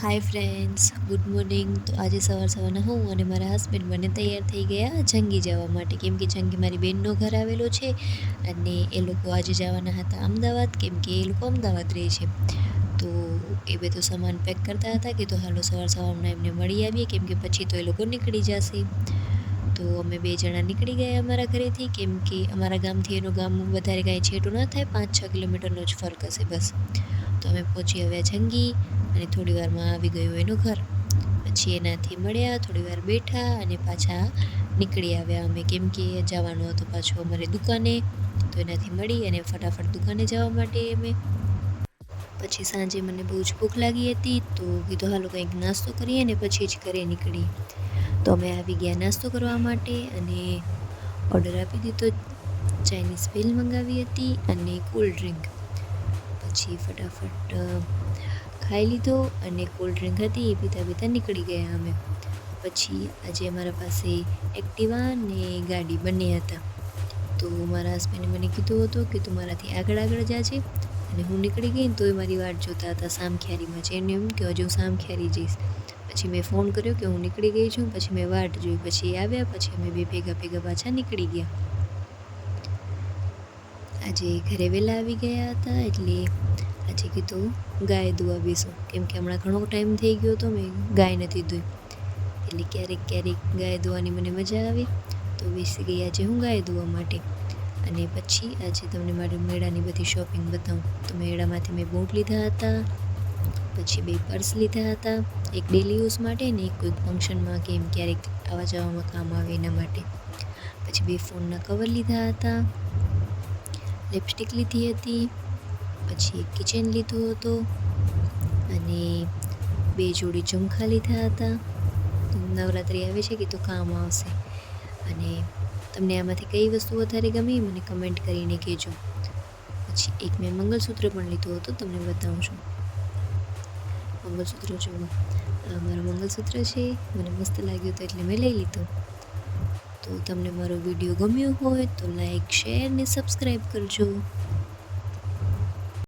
Hi friends, good morning. તો આજે સવારના હું અને મારા હસબન્ડ બંને તૈયાર થઈ ગયા જંગી જવા માટે, કેમ કે જંગી મારી બહેનનો ઘર આવેલો છે અને એ લોકો આજે જવાના હતા અમદાવાદ, કેમ કે એ લોકો અમદાવાદ રહે છે. તો એ બધો સામાન પેક કરતા હતા કે તો હાલો સવારમાં એમને મળી આવીએ, કેમ કે પછી તો એ લોકો નીકળી જશે. તો અમે બે જણા નીકળી ગયા અમારા ઘરેથી, કેમ કે અમારા ગામથી એનું ગામ વધારે કાંઈ છેટું ન થાય, 5-6 કિલોમીટરનો જ ફરક હશે બસ. તો અમે પહોંચી આવ્યા જંગી અને થોડી વારમાં આવી ગયું એનું ઘર. પછી એનાથી મળ્યા, થોડી વાર બેઠા અને પાછા નીકળી આવ્યા અમે, કેમ કે જવાનું હતું પાછું અમારે દુકાને. તો એનાથી મળી અને ફટાફટ દુકાને જવા માટે અમે પછી સાંજે મને બહુ જ ભૂખ લાગી હતી, તો કીધું હાલો કંઈક નાસ્તો કરીએ ને પછી જ ઘરે નીકળી. તો અમે આવી ગયા નાસ્તો કરવા માટે અને ઓર્ડર આપી દીધો. ચાઇનીઝ ભેલ મંગાવી હતી અને કોલ્ડ ડ્રિંક. પછી ફટાફટ ખાઈ લીધો અને કોલ્ડ ડ્રિંક હતી એ પીતા પીતા નીકળી ગયા અમે. પછી આજે અમારા પાસે એક્ટિવા ને ગાડી બંને હતા. તો મારા હસબન્ડે મને કીધું હતું કે તું મારાથી આગળ આગળ જાજે, અને હું નીકળી ગઈ ને તોય મારી વાટ જોતા હતા સામખિયારીમાં. છે એને એમ કે હજુ હું સામખિયારી જઈશ. પછી મેં ફોન કર્યો કે હું નીકળી ગઈ છું, પછી મેં વાટ જોઈ, પછી આવ્યા, પછી અમે બે ભેગા ભેગા પાછા નીકળી ગયા. આજે ઘરે વહેલા આવી ગયા હતા એટલે આજે કીધું ગાય દોવા બેસું, કેમ કે હમણાં ઘણો ટાઈમ થઈ ગયો તો મેં ગાય નથી દોઈ, એટલે ક્યારેક ક્યારેક ગાય દોવાની મને મજા આવે. તો બેસી ગઈ આજે હું ગાય દોવા માટે. અને પછી આજે તમને મારી મેળાની બધી શોપિંગ બતાવું. તો મેળામાંથી મેં બૂટ લીધા હતા, પછી 2 પર્સ લીધા હતા, એક ડેલી યુઝ માટે ને એક કોઈક ફંક્શનમાં કે એમ ક્યારેક આવવા જવામાં કામ આવે એના માટે. પછી 2 ફોનના કવર લીધા હતા, લિપસ્ટિક લીધી હતી, પછી એક કિચન લીધો હતો અને 2 જોડી ઝુમખા લીધા હતા. નવરાત્રિ આવે છે કે તો કામ આવશે. અને તમને આમાંથી કઈ વસ્તુ વધારે ગમી મને કમેન્ટ કરીને કહેજો. પછી એક મેં મંગળસૂત્ર પણ લીધું હતું, તમને બતાવું છું. મંગળસૂત્ર જુઓ, આ મારું મંગળસૂત્ર છે, મને મસ્ત લાગ્યું હતું એટલે મેં લઈ લીધું. તો તમને મારો વિડીયો ગમ્યો હોય તો લાઈક, શેર ને સબસ્ક્રાઈબ કરજો.